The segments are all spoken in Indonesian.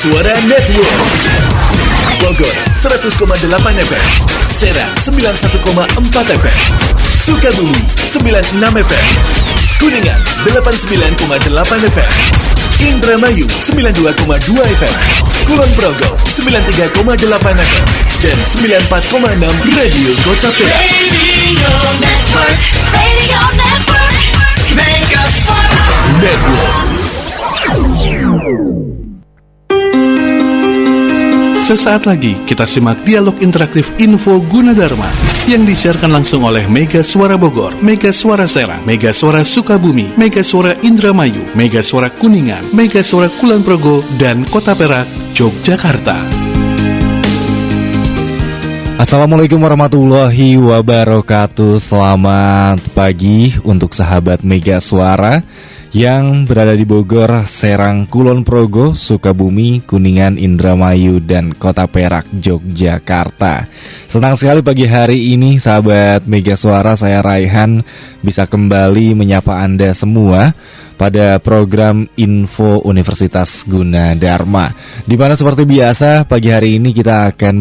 Suara Network. Bogor 100,8 FM, Serang 91,4 FM, Sukabumi 96 FM, Kuningan 89,8 FM, Indramayu 92,2 FM, Kulon Progo 93,8 FM, dan 94,6 Radio Kota Perak. Radio Network, Mega Suara Network. Sesaat lagi kita simak dialog interaktif Info Gunadarma yang disiarkan langsung oleh Mega Suara Bogor, Mega Suara Serang, Mega Suara Sukabumi, Mega Suara Indramayu, Mega Suara Kuningan, Mega Suara Kulon Progo, dan Kota Perak, Yogyakarta. Assalamualaikum warahmatullahi wabarakatuh. Selamat pagi untuk sahabat Mega Suara yang berada di Bogor, Serang, Kulon Progo, Sukabumi, Kuningan, Indramayu, dan Kota Perak, Yogyakarta. Senang sekali pagi hari ini sahabat Mega Suara, saya Raihan bisa kembali menyapa Anda semua pada program Info Universitas Gunadarma, di mana seperti biasa pagi hari ini kita akan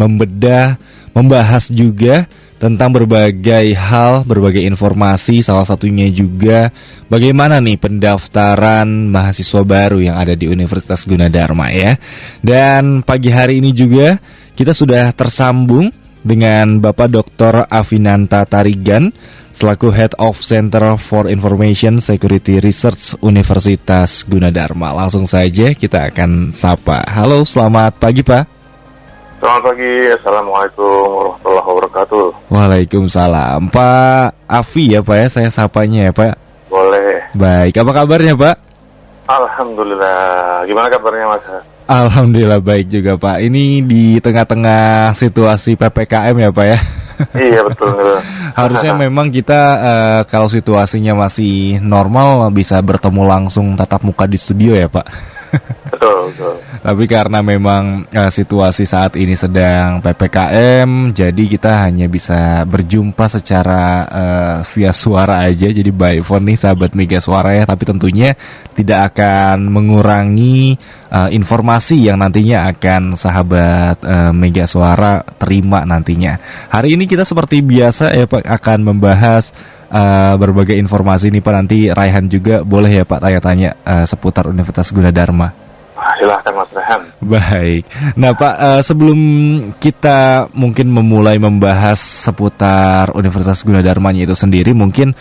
membahas juga tentang berbagai hal, berbagai informasi, salah satunya juga bagaimana nih pendaftaran mahasiswa baru yang ada di Universitas Gunadarma ya. Dan pagi hari ini juga kita sudah tersambung dengan Bapak Dr. Afinanta Tarigan selaku Head of Center for Information Security Research Universitas Gunadarma. Langsung saja kita akan sapa. Halo, selamat pagi Pak. Selamat pagi, Assalamualaikum warahmatullahi wabarakatuh. Waalaikumsalam. Pak Afi ya Pak ya, saya sapanya ya Pak. Boleh. Baik, apa kabarnya Pak? Alhamdulillah, gimana kabarnya Mas? Alhamdulillah baik juga Pak. Ini di tengah-tengah situasi PPKM ya Pak ya. Iya betul. Harusnya memang kita kalau situasinya masih normal bisa bertemu langsung tatap muka di studio ya Pak. Betul. Tapi karena memang situasi saat ini sedang PPKM, jadi kita hanya bisa berjumpa secara via suara aja. Jadi by phone nih sahabat Mega Suara ya. Tapi tentunya tidak akan mengurangi informasi yang nantinya akan sahabat Mega Suara terima nantinya. Hari ini kita seperti biasa ya Pak akan membahas berbagai informasi nih Pak. Nanti Raihan juga boleh ya Pak tanya-tanya seputar Universitas Gunadarma. Silahkan Mas Raihan. Baik. Nah Pak, sebelum kita mungkin memulai membahas seputar Universitas Gunadarmanya itu sendiri, mungkin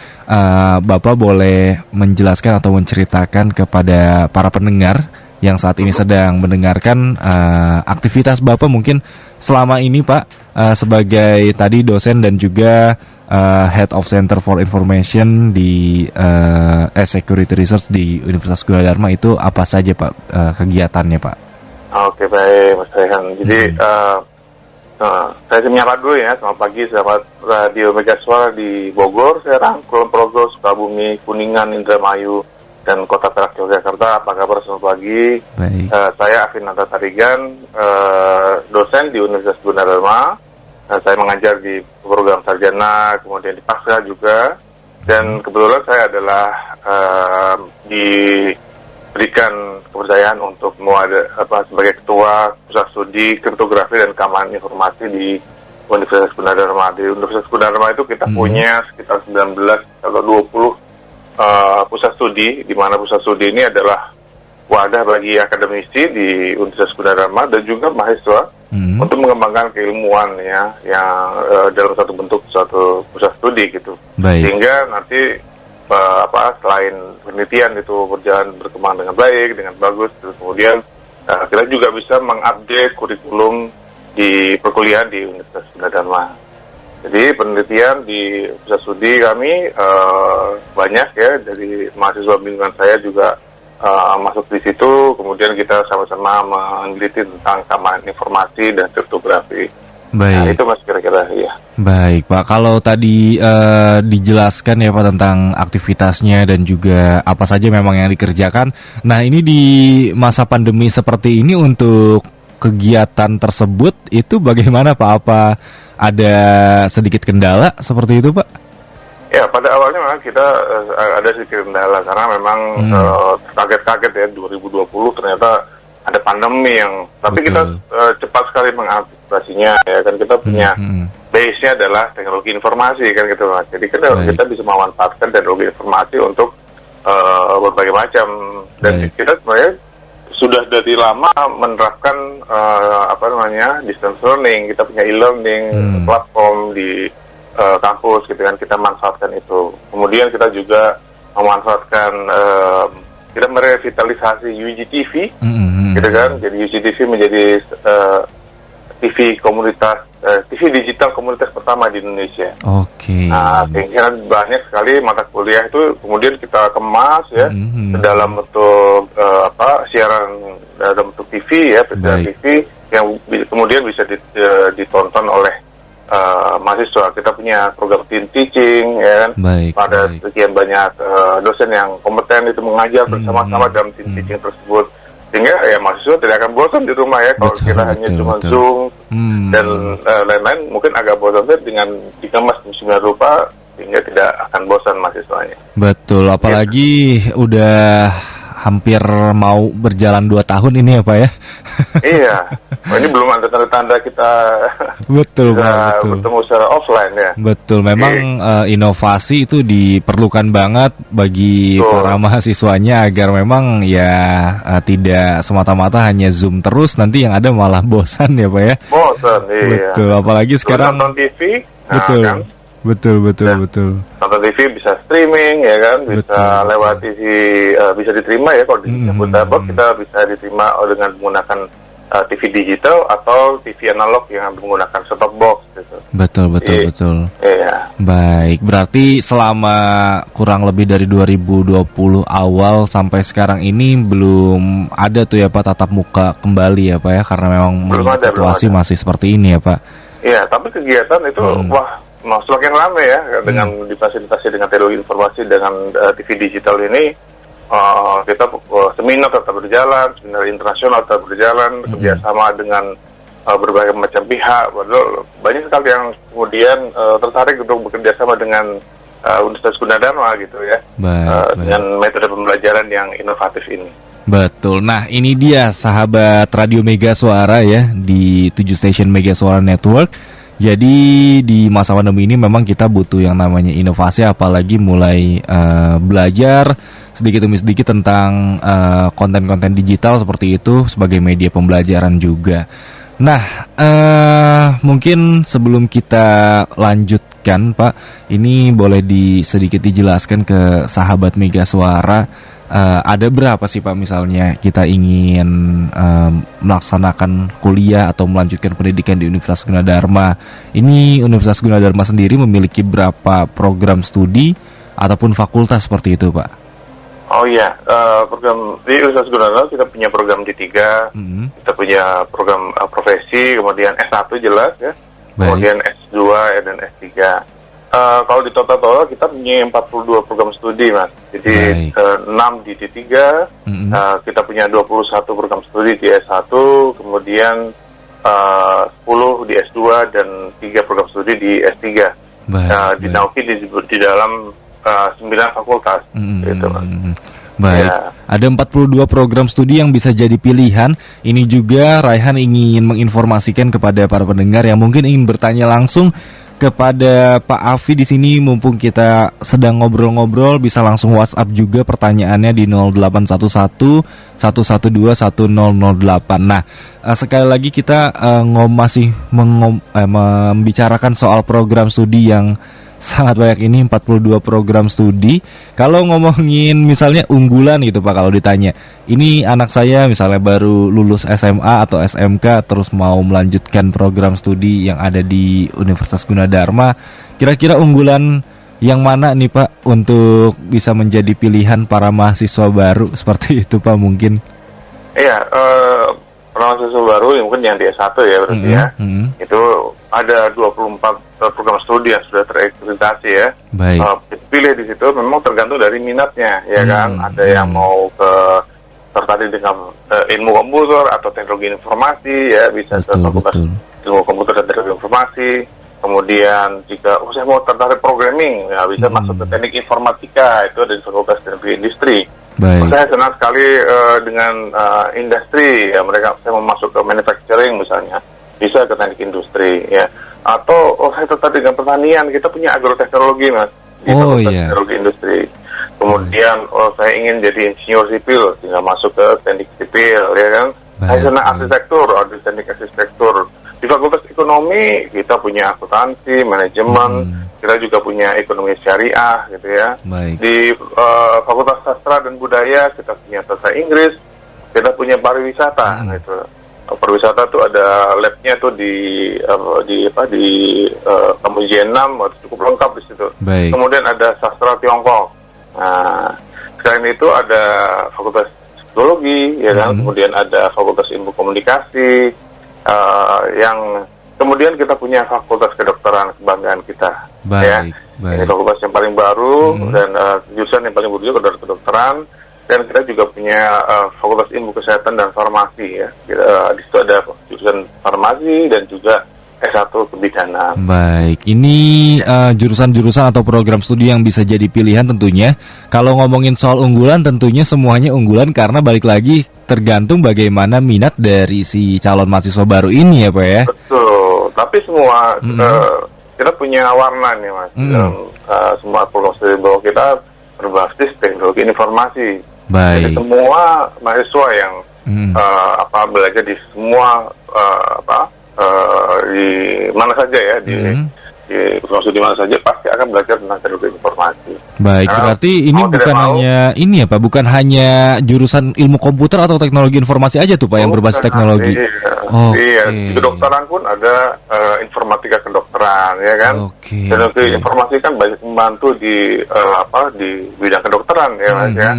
Bapak boleh menjelaskan atau menceritakan kepada para pendengar yang saat ini sedang mendengarkan aktivitas Bapak mungkin selama ini Pak sebagai tadi dosen dan juga Head of Center for Information di Security Research di Universitas Gunadarma, itu apa saja Pak kegiatannya Pak? Oke baik Mas Raihan. Jadi saya menyapa dulu ya. Selamat pagi sahabat Radio Mega Suara di Bogor, Serang, Kulon Progo, Sukabumi, Kuningan, Indramayu, dan Kota Perak, Yogyakarta. Apa kabar selamat pagi? Baik. Saya Afinanta Tarigan, dosen di Universitas Gunadarma. Saya mengajar di program sarjana, kemudian di pasca juga, dan kebetulan saya adalah diberikan kepercayaan untuk sebagai ketua pusat studi kriptografi dan keamanan informasi di Universitas Gunadarma. Di Universitas Gunadarma itu kita punya sekitar 19 atau 20 pusat studi, di mana pusat studi ini adalah wadah bagi akademisi di Universitas Gunadarma dan juga mahasiswa untuk mengembangkan keilmuan ya yang dalam satu bentuk suatu pusat studi gitu. Baik. Sehingga nanti selain penelitian itu berkembang dengan baik, dengan bagus, terus kemudian kita juga bisa mengupdate kurikulum di perkuliahan di Universitas Gunadarma. Jadi penelitian di pusat studi kami banyak ya, dari mahasiswa bimbingan saya juga masuk di situ, kemudian kita sama-sama meneliti tentang keamanan informasi dan kriptografi. Baik. Nah, itu Mas kira-kira ya. Baik Pak, kalau tadi dijelaskan ya Pak tentang aktivitasnya dan juga apa saja memang yang dikerjakan. Nah ini di masa pandemi seperti ini untuk kegiatan tersebut itu bagaimana Pak? Apa ada sedikit kendala seperti itu Pak? Ya, pada awalnya memang kita ada sedikit kendala karena memang kaget-kaget ya 2020 ternyata ada pandemi yang, tapi Betul. kita cepat sekali mengantisipasinya, ya kan. Kita punya base-nya adalah teknologi informasi kan gitu Mas. Jadi kita bisa memanfaatkan teknologi informasi untuk berbagai macam, dan kita sebenarnya sudah dari lama menerapkan distance learning. Kita punya e-learning platform di kampus gitu kan, kita manfaatkan itu. Kemudian kita juga memanfaatkan kita merevitalisasi UGTV gitu kan. Jadi UGTV menjadi TV komunitas, TV digital komunitas pertama di Indonesia. Oke. Nah, sehingga banyak sekali mata kuliah itu kemudian kita kemas ya ke dalam bentuk siaran dalam bentuk TV ya, TV yang kemudian bisa ditonton oleh mahasiswa. Kita punya program team teaching ya kan. Pada sekian banyak dosen yang kompeten itu mengajar bersama-sama dalam team teaching tersebut. Sehingga ya mahasiswa tidak akan bosan di rumah ya, kalau kita hanya cuma Zoom dan lain-lain, mungkin agak bosan dengan dikemas demikian rupa, sehingga tidak akan bosan mahasiswanya. Betul, apalagi udah hampir mau berjalan 2 tahun ini ya Pak ya. Iya, ini belum ada tanda-tanda kita betul Pak, betul. bertemu secara offline ya. Betul, memang inovasi itu diperlukan banget bagi para mahasiswanya agar memang ya tidak semata-mata hanya Zoom terus, nanti yang ada malah bosan ya Pak ya. Bosan, iya. Betul, apalagi sekarang nonton TV, betul. Kan? Betul. Nonton TV bisa streaming ya kan, bisa lewat TV, bisa diterima ya kalau di Jabodetabek kita bisa diterima dengan menggunakan TV digital atau TV analog yang menggunakan set-top box gitu. Betul. Iya. Baik, berarti selama kurang lebih dari 2020 awal sampai sekarang ini belum ada tuh ya Pak tatap muka kembali ya Pak ya, karena memang situasi masih seperti ini ya Pak. Iya, tapi kegiatan itu semakin ramai ya dengan difasilitasi dengan teknologi informasi, dengan TV digital ini. Kita seminar tetap berjalan, seminar internasional tetap berjalan, kerjasama dengan berbagai macam pihak. Banyak sekali yang kemudian tertarik untuk bekerja sama dengan Universitas Gunadarma gitu ya, dengan metode pembelajaran yang inovatif ini. Betul. Nah, ini dia sahabat Radio Mega Suara ya di 7 Station Mega Suara Network. Jadi di masa pandemi ini memang kita butuh yang namanya inovasi, apalagi mulai belajar sedikit demi sedikit tentang konten-konten digital seperti itu sebagai media pembelajaran juga. Nah, mungkin sebelum kita lanjutkan Pak, ini boleh sedikit dijelaskan ke sahabat Mega Suara. Ada berapa sih Pak misalnya kita ingin melaksanakan kuliah atau melanjutkan pendidikan di Universitas Gunadarma. Ini Universitas Gunadarma sendiri memiliki berapa program studi ataupun fakultas seperti itu Pak? Oh iya, program di Universitas Gunadarma kita punya program D3, kita punya program profesi, kemudian S1 jelas ya, kemudian S2 dan S3. Kalau di total kita punya 42 program studi Mas. Jadi 6 di D3, kita punya 21 program studi di S1, kemudian 10 di S2 dan 3 program studi di S3. Dinauki di dalam 9 fakultas gitu Mas. Baik, ada 42 program studi yang bisa jadi pilihan. Ini juga Raihan ingin menginformasikan kepada para pendengar yang mungkin ingin bertanya langsung kepada Pak Afi di sini, mumpung kita sedang ngobrol-ngobrol, bisa langsung WhatsApp juga pertanyaannya di 0811 112 1008. Nah, sekali lagi kita masih membicarakan soal program studi yang sangat banyak ini, 42 program studi. Kalau ngomongin misalnya unggulan gitu Pak, kalau ditanya, ini anak saya misalnya baru lulus SMA atau SMK terus mau melanjutkan program studi yang ada di Universitas Gunadarma, kira-kira unggulan yang mana nih Pak untuk bisa menjadi pilihan para mahasiswa baru seperti itu Pak mungkin? Iya, mahasiswa baru yang mungkin yang di S1 ya berarti itu ada 24 program studi yang sudah terakreditasi ya. Baik. Pilih di situ memang tergantung dari minatnya ya kan. Ada yang mau tertarik dengan ilmu komputer atau teknologi informasi ya, bisa ke fakultas ilmu komputer dan teknologi informasi. Kemudian jika saya mau tertarik programming ya bisa masuk ke teknik informatika, itu ada di fakultas teknologi industri. Baik. Saya senang sekali dengan industri ya, saya mau masuk ke manufacturing misalnya, bisa ke teknik industri ya, atau saya tertarik dengan pertanian, kita punya agroteknologi Mas di Fakultas Teknologi Industri. Kemudian saya ingin jadi insinyur sipil, tinggal masuk ke teknik sipil ya kan. Saya senang arsitektur, ada teknik arsitektur. Di Fakultas Ekonomi kita punya akuntansi, manajemen, kita juga punya ekonomi syariah gitu ya. Di Fakultas Sastra dan Budaya kita punya bahasa Inggris, kita punya pariwisata gitu. Pariwisata tuh ada labnya tuh di kampus J6, cukup lengkap di situ. Kemudian ada sastra Tiongkok. Nah, selain itu ada Fakultas Psikologi ya kan, kemudian ada Fakultas Ilmu Komunikasi. Yang kemudian kita punya Fakultas Kedokteran, kebanggaan kita. Ini fakultas yang paling baru dan jurusan yang paling baru juga adalah kedokteran, dan kita juga punya Fakultas Ilmu Kesehatan dan Farmasi ya. Di situ ada jurusan farmasi dan juga S1 kebidanan. Baik, ini jurusan-jurusan atau program studi yang bisa jadi pilihan tentunya. Kalau ngomongin soal unggulan, tentunya semuanya unggulan karena balik lagi tergantung bagaimana minat dari si calon mahasiswa baru ini ya Pak ya. Betul, tapi semua kita punya warna nih Mas. Semua program studi bawah kita berbasis teknologi informasi. Jadi semua mahasiswa yang belajar di semua di mana saja ya, di studi mana saja pasti akan belajar tentang teknologi informasi. Baik, berarti ini bukan hanya ini ya Pak, bukan hanya jurusan ilmu komputer atau teknologi informasi aja tuh Pak yang berbasis teknologi. Iya, di kedokteran pun ada informatika kedokteran ya kan. Teknologi informasi kan banyak membantu di bidang kedokteran ya Mas ya.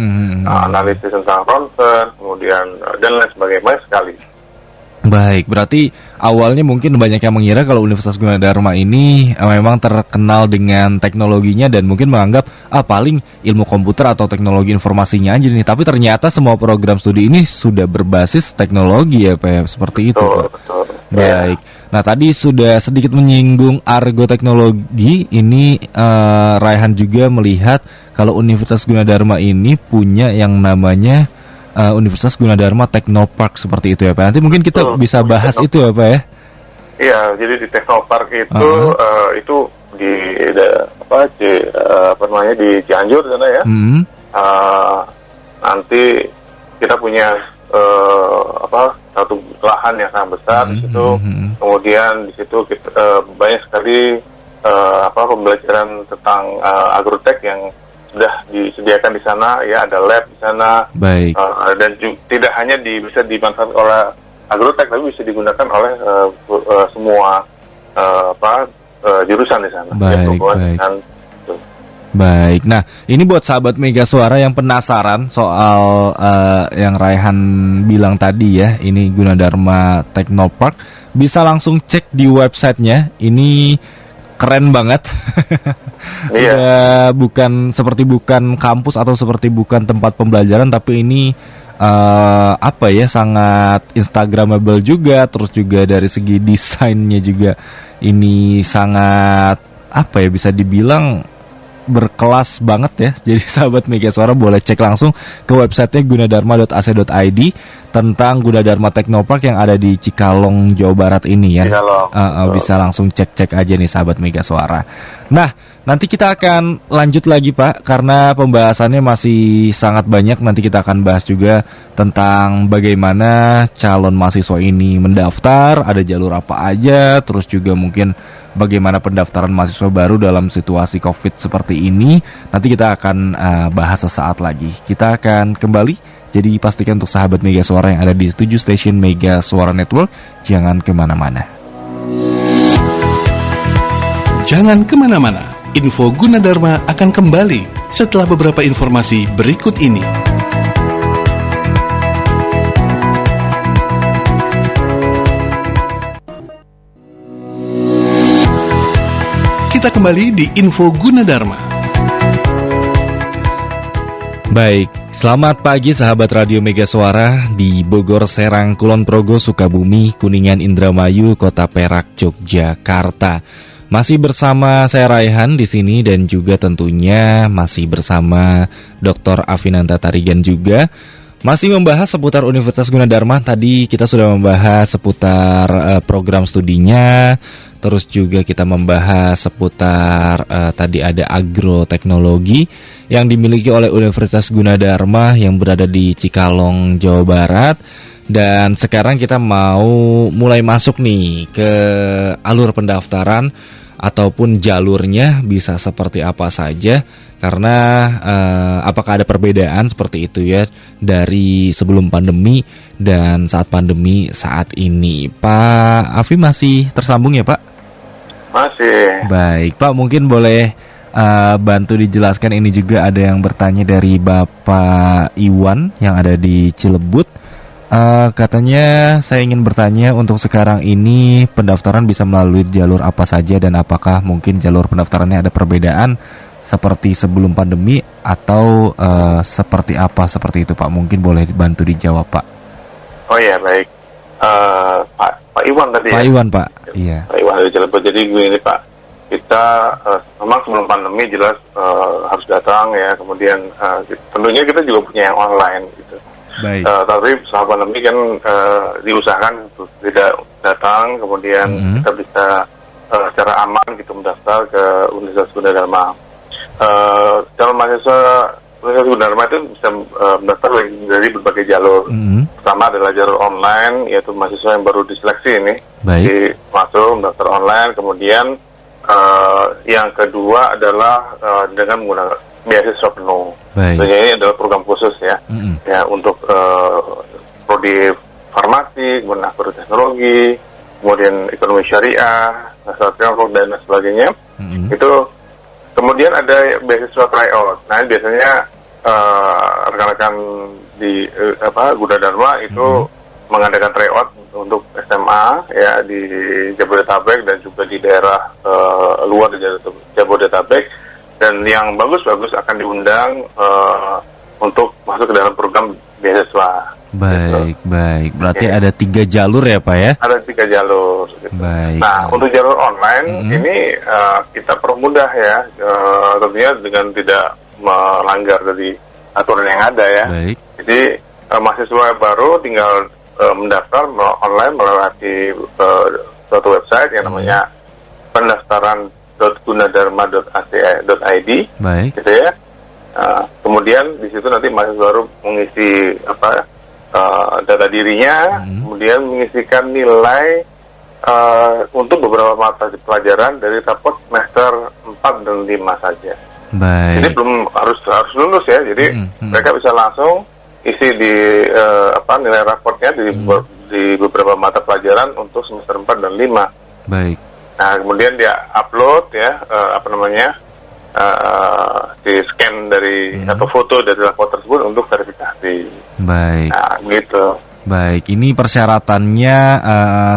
Analisis tentang ronsen, kemudian dan lain sebagainya, banyak sekali. Baik, berarti awalnya mungkin banyak yang mengira kalau Universitas Gunadarma ini memang terkenal dengan teknologinya dan mungkin menganggap paling ilmu komputer atau teknologi informasinya aja nih. Tapi ternyata semua program studi ini sudah berbasis teknologi ya Pak ya, seperti itu Pak. Baik, nah tadi sudah sedikit menyinggung argo teknologi. Ini Raihan juga melihat kalau Universitas Gunadarma ini punya yang namanya Universitas Gunadarma Teknopark seperti itu ya Pak. Nanti mungkin kita bisa bahas itu ya Pak ya. Iya, jadi di Teknopark itu itu di di Cianjur sana ya. Nanti kita punya satu lahan yang sangat besar di situ. Kemudian di situ kita banyak sekali pembelajaran tentang agrotech yang sudah disediakan di sana ya, ada lab di sana. Baik. Dan tidak hanya bisa dimanfaatkan oleh agrotech, tapi bisa digunakan oleh semua jurusan di sana. Baik. Baik. Nah, ini buat sahabat Mega Suara yang penasaran soal yang Raihan bilang tadi ya, ini Gunadarma Teknopark, bisa langsung cek di websitenya. Ini keren banget. Bukan kampus atau seperti bukan tempat pembelajaran, tapi ini sangat instagramable juga. Terus juga dari segi desainnya juga ini sangat bisa dibilang berkelas banget ya. Jadi sahabat Mega Suara boleh cek langsung ke websitenya gunadarma.ac.id tentang Gunadarma Teknopark yang ada di Cikalong, Jawa Barat ini ya. Bisa langsung cek-cek aja nih sahabat Mega Suara. Nah, nanti kita akan lanjut lagi Pak, karena pembahasannya masih sangat banyak. Nanti kita akan bahas juga tentang bagaimana calon mahasiswa ini mendaftar, ada jalur apa aja, terus juga mungkin bagaimana pendaftaran mahasiswa baru dalam situasi COVID seperti ini. Nanti kita akan bahas sesaat lagi. Kita akan kembali. Jadi pastikan untuk sahabat Mega Suara yang ada di 7 stasiun Mega Suara Network, jangan kemana-mana. Jangan kemana-mana. Info Gunadarma akan kembali setelah beberapa informasi berikut ini. Kita kembali di Info Gunadarma. Baik, selamat pagi sahabat Radio Mega Suara di Bogor, Serang, Kulon Progo, Sukabumi, Kuningan, Indramayu, Kota Perak, Yogyakarta. Masih bersama saya Raihan di sini dan juga tentunya masih bersama Dr. Afinanta Tarigan juga. Masih membahas seputar Universitas Gunadarma. Tadi kita sudah membahas seputar program studinya. Terus juga kita membahas seputar tadi ada agroteknologi yang dimiliki oleh Universitas Gunadarma yang berada di Cikalong, Jawa Barat. Dan sekarang kita mau mulai masuk nih ke alur pendaftaran ataupun jalurnya bisa seperti apa saja. Karena apakah ada perbedaan seperti itu ya dari sebelum pandemi dan saat pandemi saat ini. Pak Afi masih tersambung ya Pak? Masih. Baik Pak, mungkin boleh bantu dijelaskan. Ini juga ada yang bertanya dari Bapak Iwan yang ada di Cilebut. Katanya saya ingin bertanya untuk sekarang ini pendaftaran bisa melalui jalur apa saja dan apakah mungkin jalur pendaftarannya ada perbedaan seperti sebelum pandemi atau seperti apa seperti itu Pak? Mungkin boleh bantu dijawab Pak. Oh ya baik. Pak Iwan tadi. Pak ya? Iwan Pak. Iya. Pak Iwan dari Cilegon. Jadi begini Pak, kita memang sebelum pandemi jelas harus datang ya. Kemudian tentunya kita juga punya yang online gitu. Baik. Tapi setelah pandemi kan diusahakan untuk tidak datang, kemudian kita bisa secara aman gitu mendaftar ke Universitas Gunadarma. Calon mahasiswa Universitas Gunadarma itu bisa mendaftar dari berbagai jalur. Pertama adalah jalur online, yaitu mahasiswa yang baru diseleksi ini. Jadi masuk mendaftar online, kemudian yang kedua adalah dengan menggunakan beasiswa penuh. Tentunya ini adalah program khusus ya, ya untuk prodi farmasi, kemudian agroteknologi, kemudian ekonomi syariah, dan sebagainya. Itu kemudian ada beasiswa tryout. Nah biasanya rekan-rekan di Gunadarma itu mengadakan tryout untuk SMA ya di Jabodetabek dan juga di daerah luar di Jabodetabek. Dan yang bagus-bagus akan diundang untuk masuk ke dalam program beasiswa. Baik, gitu. Baik. Berarti ada 3 jalur ya Pak ya? Ada 3 jalur. Gitu. Baik. Nah, untuk jalur online ini kita permudah ya, tentunya dengan tidak melanggar dari aturan yang ada ya. Baik. Jadi mahasiswa baru tinggal mendaftar online melalui suatu website yang namanya pendaftaran.gunadarma.ac.id, baik, gitu ya. Kemudian di situ nanti mahasiswa baru mengisi data dirinya, kemudian mengisikan nilai untuk beberapa mata pelajaran dari raport semester 4 dan 5 saja. Baik. Jadi belum harus lulus ya. Jadi mereka bisa langsung isi di nilai raportnya di beberapa mata pelajaran untuk semester 4 dan 5. Baik. Nah, kemudian dia upload ya, di scan dari atau foto dari rapor tersebut untuk verifikasi. Baik. Nah, gitu. Baik, ini persyaratannya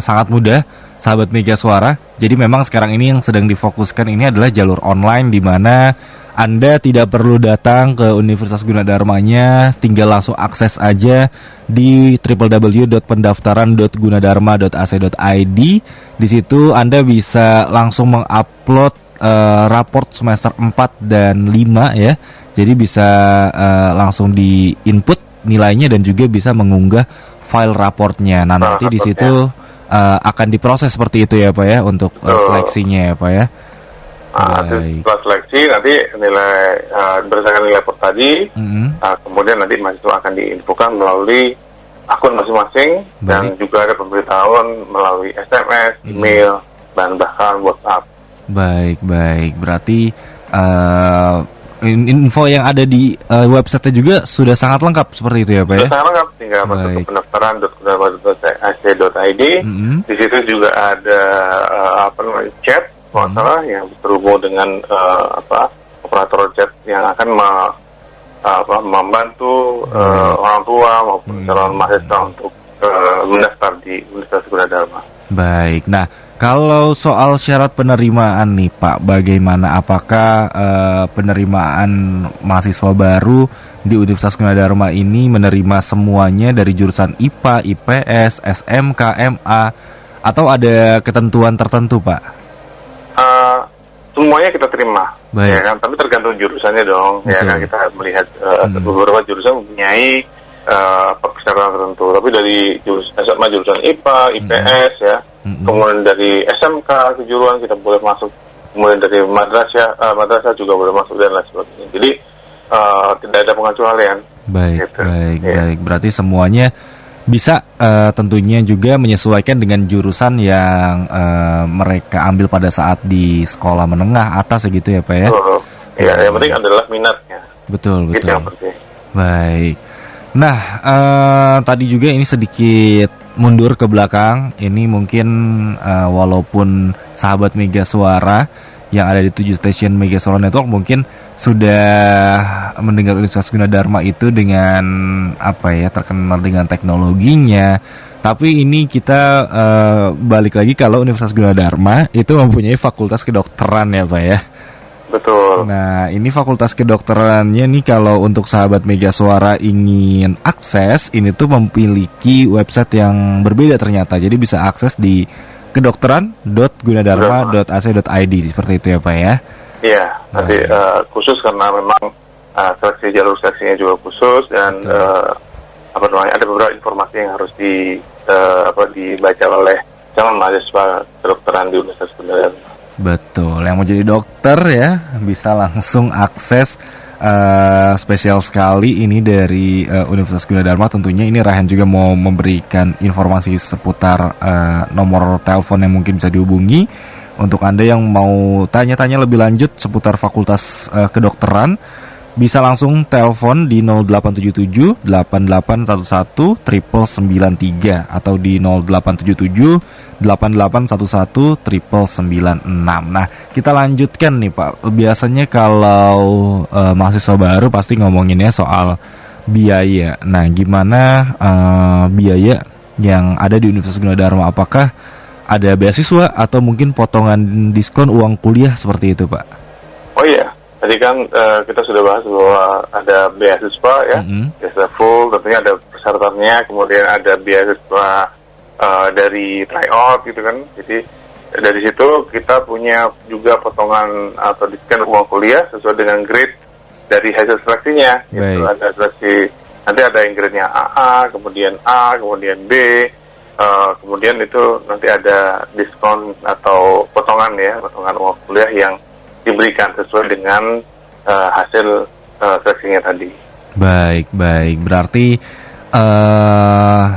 sangat mudah, sahabat Mega Suara. Jadi memang sekarang ini yang sedang difokuskan ini adalah jalur online di mana Anda tidak perlu datang ke Universitas Gunadarmanya, tinggal langsung akses aja di www.pendaftaran.gunadarma.ac.id. Di situ Anda bisa langsung mengupload raport semester 4 dan 5 ya. Jadi bisa langsung di-input nilainya dan juga bisa mengunggah file raportnya. Nah, nanti di situ akan diproses seperti itu ya Pak ya untuk seleksinya ya Pak ya. Setelah seleksi nanti nilai berdasarkan nilai raport tadi, kemudian nanti mahasiswa akan diinfokan melalui akun masing-masing. Dan juga ada pemberitahuan melalui SMS, email, dan bahkan WhatsApp. Baik. Berarti info yang ada di website juga sudah sangat lengkap seperti itu ya Pak ya? Sudah sangat lengkap, tinggal masuk ke pendaftaran.gunadarma.ac.id. Di situ juga ada chat masalah yang terhubung dengan operator chat yang akan membantu orang tua maupun calon mahasiswa untuk mendaftar di Universitas Gunadarma. Baik. Nah, kalau soal syarat penerimaan nih Pak, bagaimana? Apakah penerimaan mahasiswa baru di Universitas Gunadarma ini menerima semuanya dari jurusan IPA, IPS, SMK, MA, atau ada ketentuan tertentu Pak? semuanya kita terima, Baik. ya kan? Tapi tergantung jurusannya dong, ya kan? Kita melihat beberapa jurusan mempunyai persyaratan tertentu. Tapi dari SMA jurusan IPA, IPS, ya, kemudian dari SMK kejuruan kita boleh masuk, kemudian dari madrasah juga boleh masuk dan lain sebagainya. Jadi tidak ada pengecualian. Baik, gitu. baik. Berarti semuanya bisa tentunya juga menyesuaikan dengan jurusan yang mereka ambil pada saat di sekolah menengah atas gitu ya Pak ya? Betul. Ya, yang penting adalah minatnya. Betul. Itu yang penting. Baik. Nah, tadi juga ini sedikit mundur ke belakang. Ini mungkin walaupun sahabat Mega Suara yang ada di 7 stasiun Mega Suara Network mungkin sudah mendengar Universitas Gunadarma itu dengan terkenal dengan teknologinya. Tapi ini kita balik lagi kalau Universitas Gunadarma itu mempunyai fakultas kedokteran ya Pak ya. Betul. Nah, ini fakultas kedokterannya nih kalau untuk sahabat Mega Suara ingin akses, ini tuh memiliki website yang berbeda ternyata. Jadi bisa akses di kedokteran.gunadarma.ac.id seperti itu ya Pak ya? Iya, nanti khusus karena memang jalur seleksinya juga khusus dan ada beberapa informasi yang harus dibaca oleh calon mahasiswa kedokteran di Universitas Gunadarma. Betul, yang mau jadi dokter ya bisa langsung akses spesial sekali ini dari Universitas Gunadarma. Tentunya ini Raihan juga mau memberikan informasi seputar nomor telepon yang mungkin bisa dihubungi untuk Anda yang mau tanya-tanya lebih lanjut seputar fakultas kedokteran. Bisa langsung telepon di 0877 8811 993 atau di 0877 8811 996. Nah, kita lanjutkan nih Pak. Biasanya kalau mahasiswa baru pasti ngomonginnya soal biaya. Nah, gimana biaya yang ada di Universitas Gunadarma? Apakah ada beasiswa atau mungkin potongan diskon uang kuliah seperti itu Pak? Oh iya. Tadi kan kita sudah bahas bahwa ada beasiswa ya, beasiswa full, tentunya ada persyaratannya, kemudian ada beasiswa dari tryout gitu kan. Jadi dari situ kita punya juga potongan atau diskon uang kuliah sesuai dengan grade dari hasil seleksinya. Gitu. Ada seleksi, nanti ada yang grade-nya AA, kemudian A, kemudian B, kemudian itu nanti ada diskon atau potongan uang kuliah yang diberikan sesuai dengan hasil seleksinya tadi. Baik. Berarti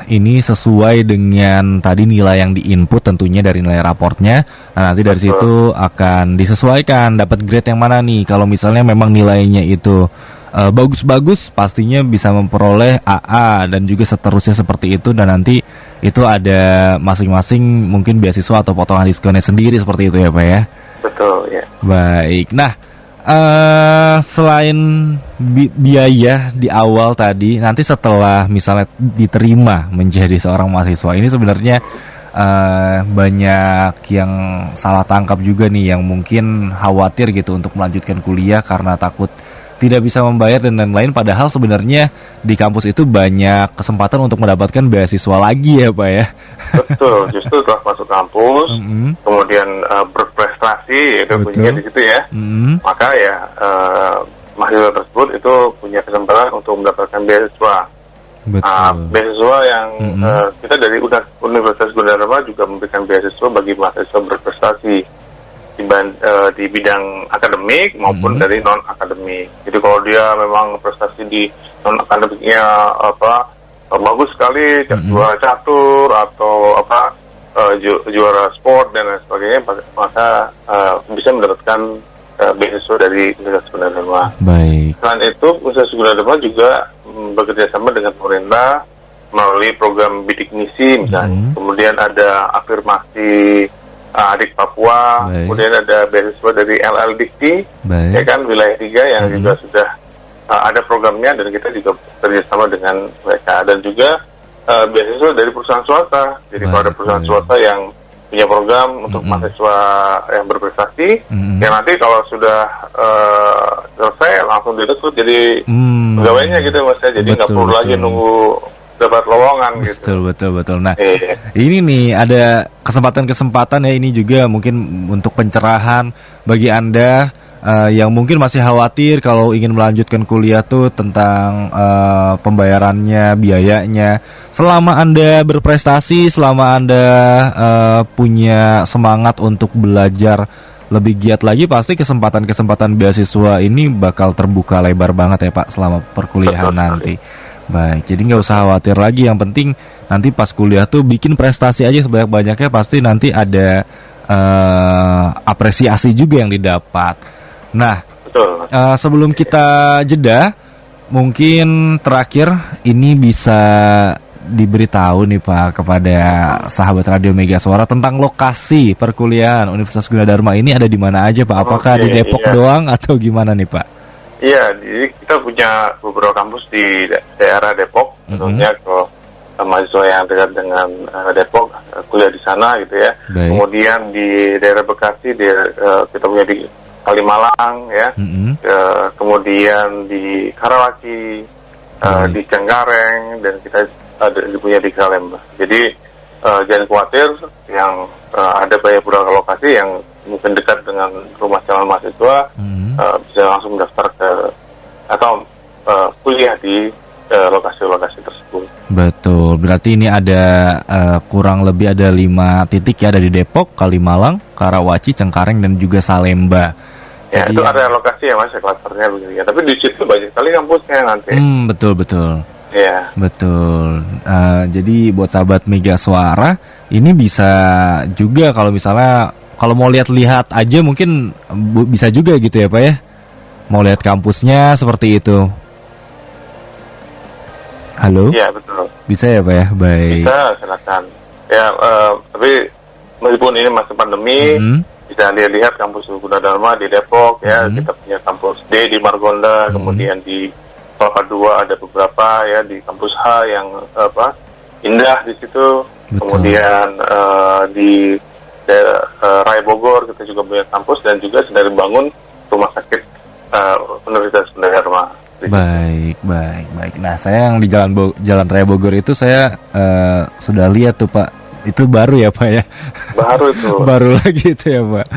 ini sesuai dengan tadi nilai yang diinput tentunya dari nilai raportnya. Nah, nanti dari situ akan disesuaikan dapat grade yang mana nih. Kalau misalnya memang nilainya itu bagus-bagus, pastinya bisa memperoleh AA dan juga seterusnya seperti itu. Dan nanti itu ada masing-masing mungkin beasiswa atau potongan diskonnya sendiri seperti itu ya Pak ya? Betul ya. Baik. Nah, selain biaya di awal tadi, nanti setelah misalnya diterima menjadi seorang mahasiswa, ini sebenarnya banyak yang salah tangkap juga nih, yang mungkin khawatir gitu untuk melanjutkan kuliah karena takut tidak bisa membayar dan lain-lain. Padahal sebenarnya di kampus itu banyak kesempatan untuk mendapatkan beasiswa lagi ya Pak ya. Betul, justru setelah masuk kampus, kemudian berprestasi, itu punya di situ ya. Maka ya mahasiswa tersebut itu punya kesempatan untuk mendapatkan beasiswa. Beasiswa yang kita dari Universitas Gunadarma juga memberikan beasiswa bagi mahasiswa berprestasi di bidang akademik maupun dari non akademik. Jadi kalau dia memang prestasi di non akademiknya bagus sekali, juara catur atau juara sport dan lain sebagainya, maka bisa mendapatkan beasiswa dari Universitas Gunadarma. Baik. Selain itu, Universitas Gunadarma juga bekerjasama dengan pemerintah melalui program bidik misi misalnya. Kemudian ada afirmasi adik Papua, kemudian ada beasiswa dari LL Dikti, ya kan, wilayah 3 yang juga sudah ada programnya dan kita juga kerjasama dengan mereka. Dan juga beasiswa dari perusahaan swasta. Jadi kalau ada perusahaan swasta yang punya program untuk mahasiswa yang berprestasi, yang nanti kalau sudah selesai langsung direkrut jadi pegawainya gitu Mas ya. Jadi nggak perlu lagi nunggu dapat lowongan gitu. Betul. Nah, Iya. ini nih ada kesempatan-kesempatan ya ini juga mungkin untuk pencerahan bagi Anda yang mungkin masih khawatir kalau ingin melanjutkan kuliah tuh tentang pembayarannya, biayanya. Selama Anda berprestasi, selama Anda punya semangat untuk belajar lebih giat lagi, pasti kesempatan-kesempatan beasiswa ini bakal terbuka lebar banget ya Pak selama perkuliahan Betul nanti. Baik, jadi nggak usah khawatir lagi. Yang penting nanti pas kuliah tuh bikin prestasi aja sebanyak-banyaknya, pasti nanti ada apresiasi juga yang didapat. Nah, Betul. sebelum kita jeda, mungkin terakhir ini bisa diberitahu nih Pak kepada sahabat Radio Mega Suara tentang lokasi perkuliahan Universitas Gunadarma ini ada di mana aja Pak? Apakah di Depok doang atau gimana nih Pak? Iya, jadi kita punya beberapa kampus di daerah Depok, tentunya kalau mahasiswa yang dekat dengan Depok kuliah di sana gitu ya. Baik. Kemudian di daerah Bekasi kita punya di Kalimalang ya. Kemudian di Karawaci, di Cengkareng, dan kita punya di Salemba. Jadi jangan khawatir, yang ada banyak beberapa lokasi yang mungkin dekat dengan rumah calon mahasiswa, bisa langsung daftar ke atau kuliah di lokasi-lokasi tersebut. Betul, berarti ini ada kurang lebih ada 5 titik ya, ada di Depok, Kalimalang, Karawaci, Cengkareng, dan juga Salemba. Ya, Jadi, itu ada lokasi ya Mas, klasternya begini ya. Tapi di situ banyak sekali kampusnya nanti. Betul. Iya. Betul. Jadi buat sahabat Mega Suara, ini bisa juga kalau misalnya kalau mau lihat-lihat aja mungkin bisa juga gitu ya Pak ya. Mau lihat kampusnya seperti itu. Halo? Iya, betul. Bisa ya Pak ya? Baik. Bisa, silakan. Ya, tapi meskipun ini masa pandemi, bisa lihat kampus Gunadarma di Depok ya. Kita punya kampus D di Margonda, kemudian di Kelapa II ada beberapa ya, di kampus H yang indah di situ. Betul. Kemudian di Raya Bogor kita juga punya kampus, dan juga sedang dibangun rumah sakit Universitas Gunadarma. Baik. Nah, saya yang di Jalan Raya Bogor itu saya sudah lihat tuh Pak. Itu baru ya Pak ya? Baru itu. Baru lagi itu ya Pak.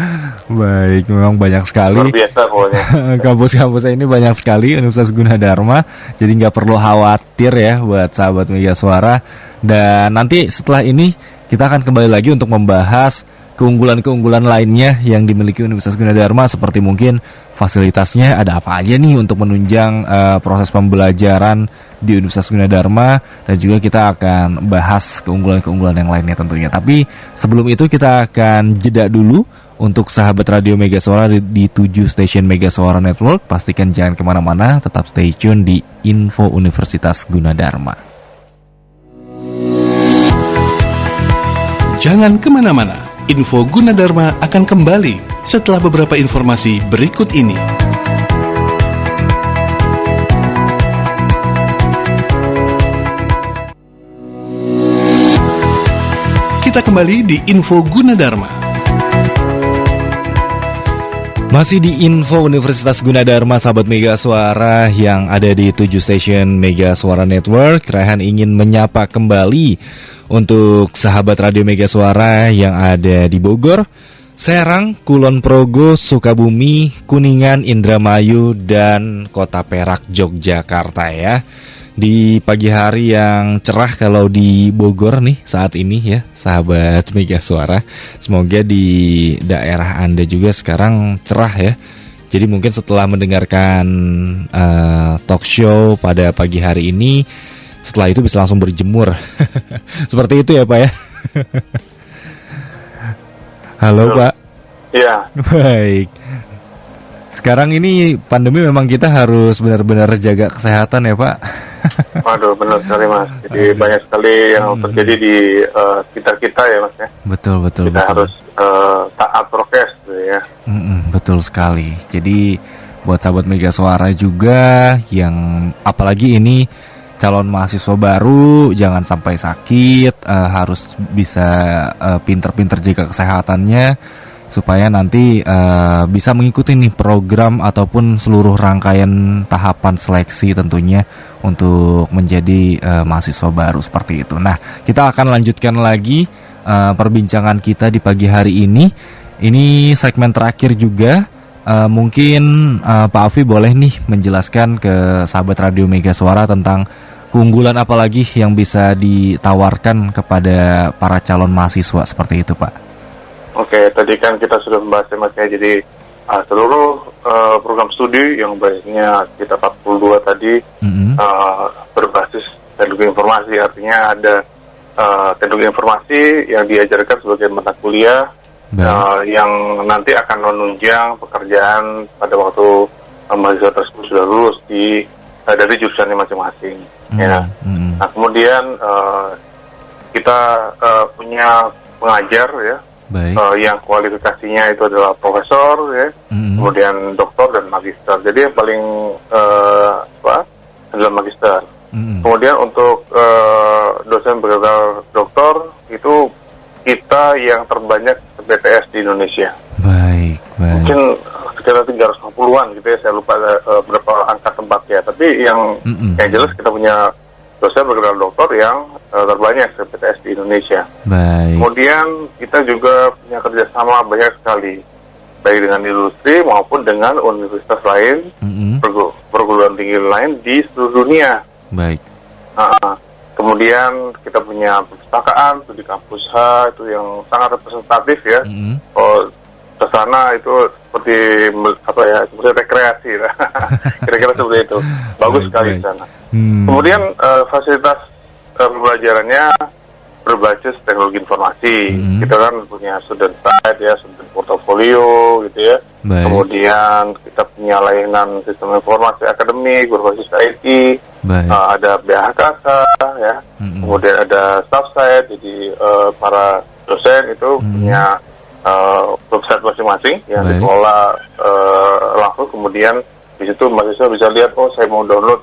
Baik, memang banyak sekali. Luar biasa pokoknya. Kampus-kampusnya ini banyak sekali Universitas Gunadarma. Jadi nggak perlu khawatir ya buat sahabat Mega Suara. Dan nanti setelah ini kita akan kembali lagi untuk membahas keunggulan-keunggulan lainnya yang dimiliki Universitas Gunadarma, seperti mungkin fasilitasnya ada apa aja nih untuk menunjang proses pembelajaran di Universitas Gunadarma, dan juga kita akan bahas keunggulan-keunggulan yang lainnya tentunya. Tapi sebelum itu kita akan jeda dulu untuk sahabat Radio Mega Suara di 7 stasiun Mega Suara Network. Pastikan jangan kemana-mana, tetap stay tune di Info Universitas Gunadarma. Jangan kemana-mana. Info Gunadarma akan kembali setelah beberapa informasi berikut ini. Kita kembali di Info Gunadarma. Masih di Info Universitas Gunadarma, sahabat Mega Suara yang ada di 7 stasiun Mega Suara Network. Raihan ingin menyapa kembali untuk sahabat Radio Mega Suara yang ada di Bogor, Serang, Kulon Progo, Sukabumi, Kuningan, Indramayu, dan Kota Perak, Yogyakarta ya. Di pagi hari yang cerah kalau di Bogor nih saat ini ya, sahabat Mega Suara. Semoga di daerah Anda juga sekarang cerah ya. Jadi mungkin setelah mendengarkan talk show pada pagi hari ini, setelah itu bisa langsung berjemur. Seperti itu ya Pak ya. Halo Pak. Iya. Baik. Sekarang ini pandemi memang kita harus benar-benar jaga kesehatan ya Pak. Waduh, benar sekali Mas. Jadi banyak sekali yang terjadi di sekitar kita ya Mas ya. Betul. Kita harus taat prokes gitu ya. Betul sekali. Jadi buat sahabat Mega Suara juga yang apalagi ini calon mahasiswa baru, jangan sampai sakit, harus bisa pinter-pinter jaga kesehatannya supaya nanti bisa mengikuti nih program ataupun seluruh rangkaian tahapan seleksi tentunya untuk menjadi mahasiswa baru seperti itu. Nah, kita akan lanjutkan lagi perbincangan kita di pagi hari ini. Ini segmen terakhir juga. Mungkin Pak Afi boleh nih menjelaskan ke sahabat Radio Mega Suara tentang keunggulan apa lagi yang bisa ditawarkan kepada para calon mahasiswa seperti itu, Pak. Oke, tadi kan kita sudah membahas temanya, jadi seluruh program studi yang baiknya kita 42 tadi berbasis teknologi informasi, artinya ada teknologi informasi yang diajarkan sebagai mata kuliah yang nanti akan menunjang pekerjaan pada waktu mahasiswa tersebut sudah lulus dari jurusannya masing-masing. Ya. Nah, kemudian kita punya pengajar ya. Yang kualifikasinya itu adalah profesor, ya, kemudian doktor dan magister. Jadi yang paling adalah magister. Kemudian untuk dosen bergelar doktor itu kita yang terbanyak BTS di Indonesia. Baik. Mungkin sekitar 350-an gitu ya, saya lupa berapa angka tempatnya. Tapi yang jelas kita punya dosen bergelar doktor yang terbanyak BTS di Indonesia. Baik. Kemudian kita juga punya kerjasama banyak sekali, baik dengan industri maupun dengan universitas lain, perguruan tinggi lain di seluruh dunia. Baik. Kemudian kita punya perpustakaan di kampus H itu yang sangat representatif ya. Ke sana itu seperti seperti rekreasi, kira-kira seperti itu. Bagus sekali di sana. Kemudian fasilitas pembelajarannya berbasis teknologi informasi. Kita kan punya student site ya, student portfolio gitu ya. Baik. Kemudian kita punya layanan sistem informasi akademik berbasis IT. Ada BHKK ya. Kemudian ada staff site, jadi para dosen itu punya website masing-masing yang dikelola langsung. Kemudian di situ mahasiswa bisa lihat, saya mau download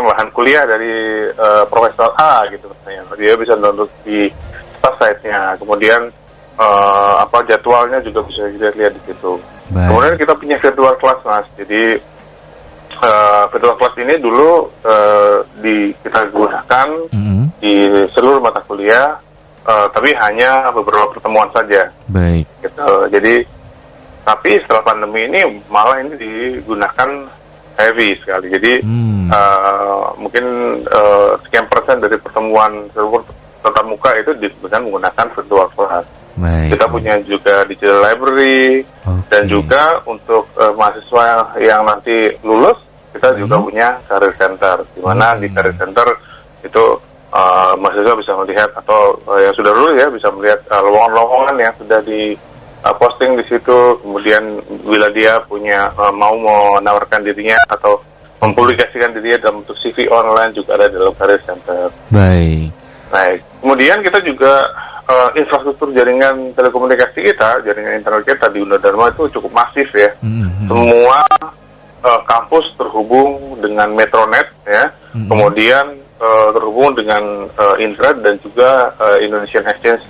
bahan kuliah dari Profesor A gitu misalnya, dia bisa download di staff site-nya. Kemudian jadwalnya juga bisa dilihat di situ. Kemudian kita punya virtual class, Mas. Jadi virtual class ini dulu kita gunakan di seluruh mata kuliah, tapi hanya beberapa pertemuan saja. Baik. Gitu. Jadi tapi setelah pandemi ini malah ini digunakan heavy sekali. Jadi mungkin sekian persen dari pertemuan tatap muka itu dengan menggunakan virtual class. Kita punya juga digital library dan juga untuk mahasiswa yang nanti lulus kita juga punya career center, di mana di career center itu mahasiswa bisa melihat, atau yang sudah lulus ya bisa melihat lowongan-lowongan yang sudah di posting di situ. Kemudian bila dia punya mau menawarkan dirinya atau mempublikasikan dirinya dalam bentuk CV online juga ada dalam career center. Baik. Kemudian kita juga infrastruktur jaringan telekomunikasi kita, jaringan internet kita di Gunadarma itu cukup masif ya. Semua kampus terhubung dengan Metronet ya. Kemudian terhubung dengan internet dan juga Indonesian Exchange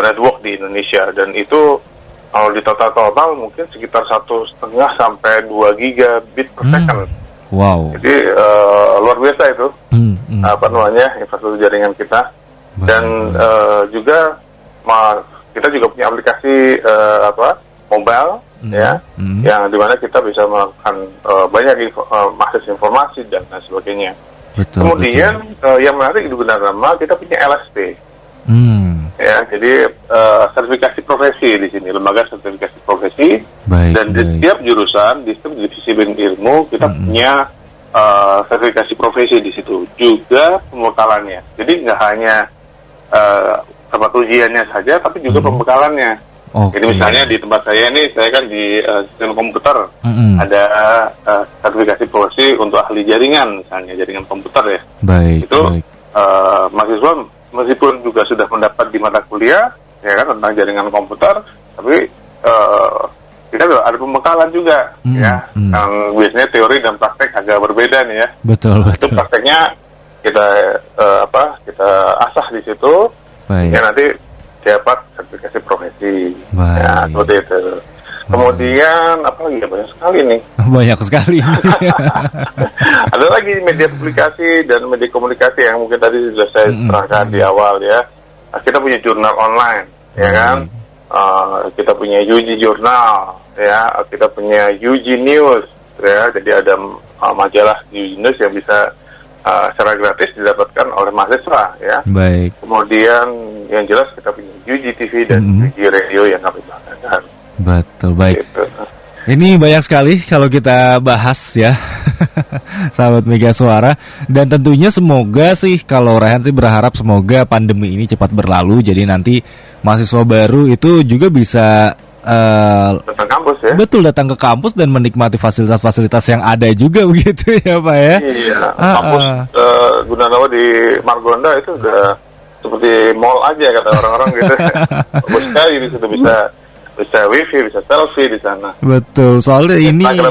network di Indonesia, dan itu kalau di total mungkin sekitar 1,5 sampai 2 gigabit per second. Wow. Jadi luar biasa itu infrastruktur jaringan kita. Dan juga kita juga punya aplikasi mobile ya, yang dimana kita bisa melakukan banyak akses informasi dan lain sebagainya. Kemudian yang menarik di Gunadarma kita punya LSP. Ya, jadi sertifikasi profesi di sini, lembaga sertifikasi profesi. Dan di setiap jurusan, di setiap divisi ilmu kita punya sertifikasi profesi di situ, juga pembekalannya. Jadi nggak hanya tempat ujiannya saja, tapi juga pembekalannya. Jadi misalnya di tempat saya ini, saya kan di sistem komputer, ada sertifikasi profesi untuk ahli jaringan, misalnya jaringan komputer ya. Mahasiswa meskipun juga sudah mendapat di mata kuliah ya kan tentang jaringan komputer, tapi kita ada pembekalan juga ya, yang biasanya teori dan praktek agak berbeda nih ya. Betul. Itu prakteknya kita kita asah di situ, ya nanti dapat sertifikasi profesi. Ya seperti itu. Kemudian apa lagi ya, banyak sekali nih. Banyak sekali. Ada lagi media publikasi dan media komunikasi yang mungkin tadi sudah saya terangkan di awal ya. Kita punya jurnal online, ya kan? Kita punya UG Journal, ya. Kita punya UG News, ya. Jadi ada majalah UG News yang bisa secara gratis didapatkan oleh mahasiswa, ya. Baik. Kemudian yang jelas kita punya UG TV dan UG Radio yang kami banggakan. Betul, baik. Gitu. Ini banyak sekali kalau kita bahas ya, sahabat Mega Suara. Dan tentunya semoga sih, kalau Rehan sih berharap semoga pandemi ini cepat berlalu. Jadi nanti mahasiswa baru itu juga bisa datang kampus ya. Betul, datang ke kampus dan menikmati fasilitas-fasilitas yang ada juga begitu ya Pak ya. Iya, kampus Gunadarma di Margonda itu udah seperti mall aja kata orang-orang gitu. Bagus sekali di situ, bisa wifi, bisa selfie di sana. Betul, soalnya ini ya,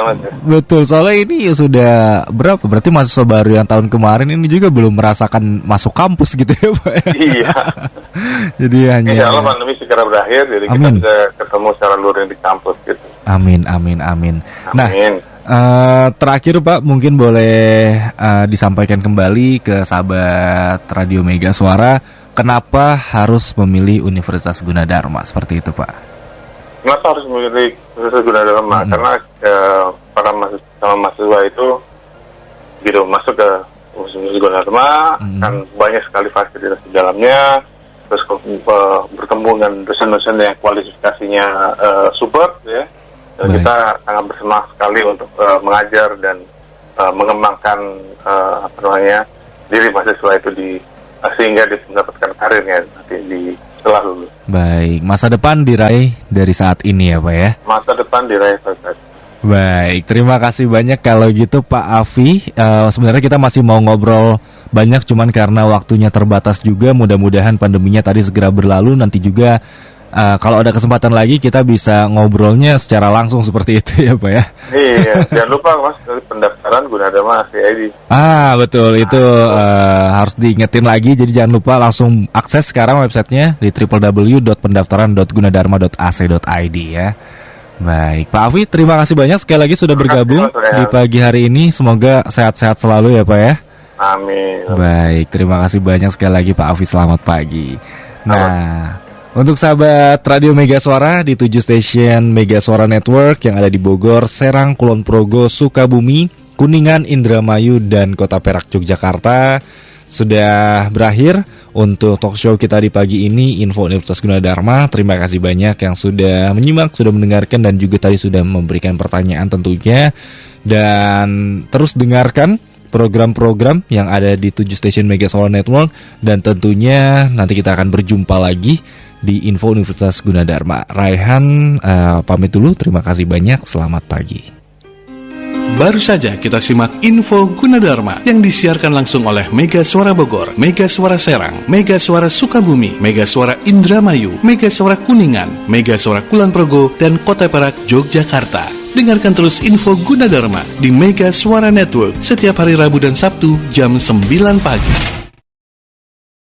Mas. Betul, soalnya ini sudah berapa? Berarti mahasiswa baru yang tahun kemarin ini juga belum merasakan masuk kampus gitu ya Pak. Iya. Jadi hanya Insya Allah pandemi segera berakhir, jadi kita bisa ketemu secara luring di kampus gitu. Amin. Nah, terakhir Pak, mungkin boleh disampaikan kembali ke sahabat Radio Mega Suara, kenapa harus memilih Universitas Gunadarma seperti itu Pak? Kenapa harus memilih Universitas Gunadarma? Karena para mahasiswa itu gitu masuk ke Universitas Gunadarma kan banyak sekali fasilitas di dalamnya, terus bertemu dengan dosen-dosen yang kualifikasinya super ya. Dan kita sangat bersemangat sekali untuk mengajar dan mengembangkan diri mahasiswa itu sehingga mendapatkan karirnya nanti setelah lulus. Baik, masa depan diraih dari saat ini ya Pak ya? Masa depan diraih saat. Baik, terima kasih banyak kalau gitu Pak Afi. Sebenarnya kita masih mau ngobrol banyak, cuman karena waktunya terbatas juga. Mudah-mudahan pandeminya tadi segera berlalu. Nanti juga kalau ada kesempatan lagi kita bisa ngobrolnya secara langsung seperti itu ya Pak ya. Iya, jangan lupa Mas, pendaftaran Gunadarma CID. Betul, itu harus diingetin lagi. Jadi jangan lupa langsung akses sekarang websitenya di www.pendaftaran.gunadarma.ac.id ya. Baik, Pak Afi, terima kasih banyak sekali lagi sudah bergabung di pagi hari ini. Semoga sehat-sehat selalu ya Pak ya. Amin. Baik, terima kasih banyak sekali lagi Pak Afi, selamat pagi. Nah, untuk sahabat Radio Mega Suara di 7 stasiun Mega Suara Network yang ada di Bogor, Serang, Kulon Progo, Sukabumi, Kuningan, Indramayu, dan Kota Perak, Yogyakarta, sudah berakhir untuk talk show kita di pagi ini, Info Universitas Gunadarma. Terima kasih banyak yang sudah menyimak, sudah mendengarkan, dan juga tadi sudah memberikan pertanyaan tentunya. Dan terus dengarkan program-program yang ada di 7 stasiun Mega Suara Network. Dan tentunya nanti kita akan berjumpa lagi di Info Universitas Gunadarma. Raihan pamit dulu, terima kasih banyak, selamat pagi. Baru saja kita simak Info Gunadarma yang disiarkan langsung oleh Mega Suara Bogor, Mega Suara Serang, Mega Suara Sukabumi, Mega Suara Indramayu, Mega Suara Kuningan, Mega Suara Kulon Progo, dan Kota Perak, Yogyakarta. Dengarkan terus Info Gunadarma di Mega Suara Network setiap hari Rabu dan Sabtu jam 9 pagi.